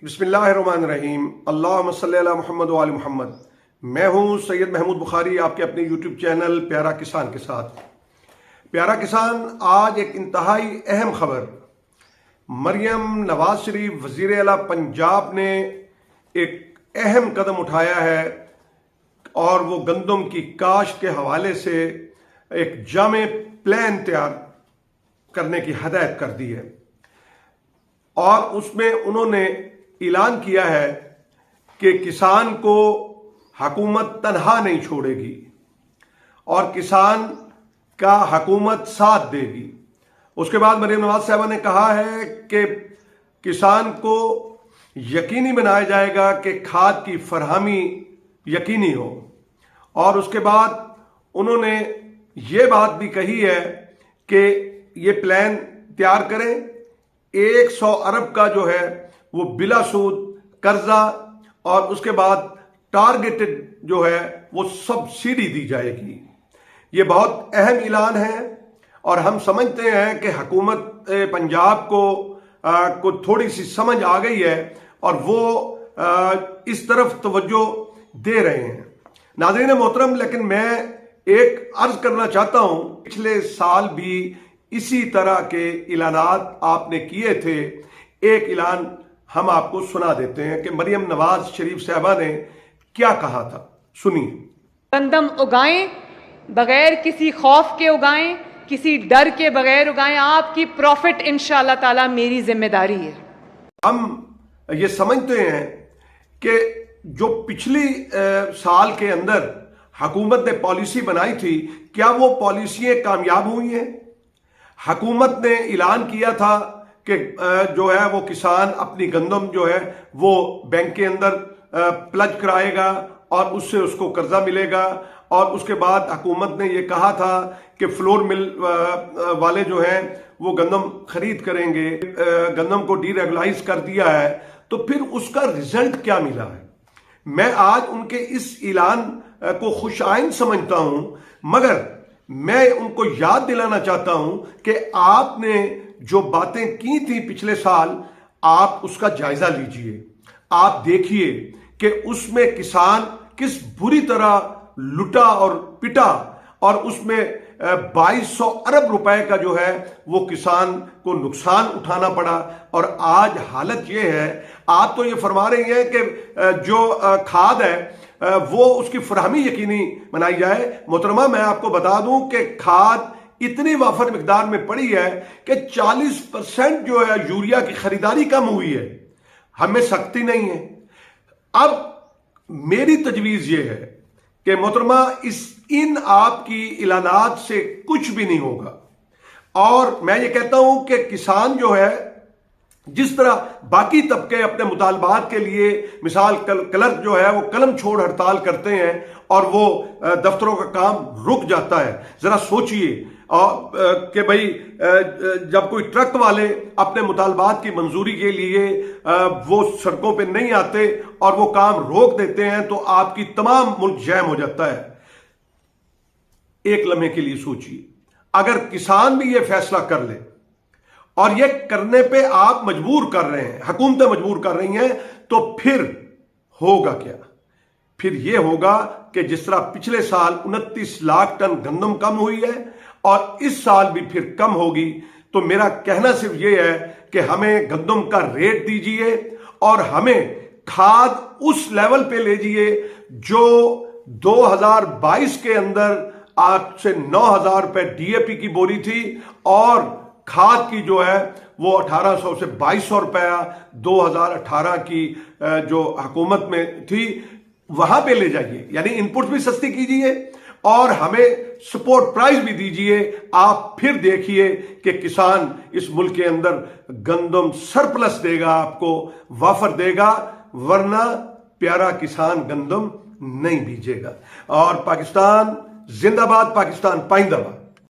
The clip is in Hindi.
बिस्मिल्लाहिर्रहमानिर्रहीम। अल्लाहुम्मा सल्ली अला मुहम्मद व आलि मुहम्मद। मैं हूं सैयद महमूद बुखारी, आपके अपने यूट्यूब चैनल प्यारा किसान के साथ। प्यारा किसान, आज एक इंतहाई अहम खबर, मरियम नवाज शरीफ वज़ीर आला पंजाब ने एक अहम कदम उठाया है और वो गंदम की काश्त के हवाले से एक जामे प्लान तैयार करने की हदायत कर दी है और उसमें उन्होंने ऐलान किया है कि किसान को हुकूमत तनहा नहीं छोड़ेगी और किसान का हुकूमत साथ देगी। उसके बाद मरियम नवाज साहबा ने कहा है कि किसान को यकीनी बनाया जाएगा कि खाद की फरहमी यकीनी हो। और उसके बाद उन्होंने ये बात भी कही है कि ये प्लान तैयार करें, 100 अरब का जो है वो बिला सूद कर्जा और उसके बाद टारगेटेड जो है वो सब्सिडी दी जाएगी। ये बहुत अहम ऐलान है और हम समझते हैं कि हुकूमत पंजाब को थोड़ी सी समझ आ गई है और वो इस तरफ तवज्जो दे रहे हैं। नाज़रीन मोहतरम, लेकिन मैं एक अर्ज करना चाहता हूं, पिछले साल भी इसी तरह के ऐलानात आपने किए थे। एक ऐलान हम आपको सुना देते हैं कि मरियम नवाज शरीफ साहबा ने क्या कहा था, सुनिए। गंदम उगाएं, बगैर किसी खौफ के उगाएं, किसी डर के बगैर उगाएं। आपकी प्रॉफिट इंशाअल्लाह ताला मेरी जिम्मेदारी है। हम ये समझते हैं कि जो पिछली साल के अंदर हुकूमत ने पॉलिसी बनाई थी, क्या वो पॉलिसियां कामयाब हुई हैं? हुकूमत ने ऐलान किया था कि जो है वो किसान अपनी गंदम जो है वो बैंक के अंदर प्लज कराएगा और उससे उसको कर्जा मिलेगा। और उसके बाद हुकूमत ने ये कहा था कि फ्लोर मिल वाले जो हैं वो गंदम खरीद करेंगे। गंदम को डीरेगुलाइज कर दिया है, तो फिर उसका रिजल्ट क्या मिला है? मैं आज उनके इस ऐलान को खुशाइन समझता हूं, मगर मैं उनको याद दिलाना चाहता हूं कि आपने जो बातें की थी पिछले साल, आप उसका जायजा लीजिए। आप देखिए कि उसमें किसान किस बुरी तरह लुटा और पिटा और उसमें 2200 अरब रुपए का जो है वो किसान को नुकसान उठाना पड़ा। और आज हालत ये है, आप तो ये फरमा रही हैं कि जो खाद है वो उसकी फरहमी यकीनी बनाई जाए। मोहतरमा, मैं आपको बता दूं कि खाद इतनी वाफर मिकदार में पड़ी है कि 40% जो है यूरिया की खरीदारी कम हुई है। हमें सख्ती नहीं है। अब मेरी तजवीज ये है कि मोहतरमा, इन आपकी ऐलानात से कुछ भी नहीं होगा। और मैं ये कहता हूं कि किसान जो है, जिस तरह बाकी तबके अपने मुतालबात के लिए, मिसाल क्लर्क जो है वो कलम छोड़ हड़ताल करते हैं और वो दफ्तरों का काम रुक जाता है। जरा सोचिए कि भाई जब कोई ट्रक वाले अपने मुतालबात की मंजूरी के लिए वो सड़कों पे नहीं आते और वो काम रोक देते हैं, तो आपकी तमाम मुल्क जैम हो जाता है। एक लम्हे के लिए सोचिए, अगर किसान भी ये फैसला कर ले और ये करने पे आप मजबूर कर रहे हैं, हुकूमतें मजबूर कर रही हैं, तो फिर होगा क्या? फिर ये होगा कि जिस तरह पिछले साल 29 लाख टन गंदम कम हुई है और इस साल भी फिर कम होगी। तो मेरा कहना सिर्फ ये है कि हमें गंदम का रेट दीजिए और हमें खाद उस लेवल पे ले जाइए जो 2022 के अंदर 8 से 9,000 रुपए डीएपी की बोरी थी और खाद की जो है वो 1800 से 2200 रुपया 2018 की जो हुकूमत में थी, वहां पे ले जाइए। यानी इनपुट भी सस्ती कीजिए और हमें सपोर्ट प्राइस भी दीजिए। आप फिर देखिए कि किसान इस मुल्क के अंदर गंदम सरप्लस देगा, आपको वाफर देगा, वरना प्यारा किसान गंदम नहीं बीजेगा। और पाकिस्तान जिंदाबाद, पाकिस्तान पाइंदाबाद।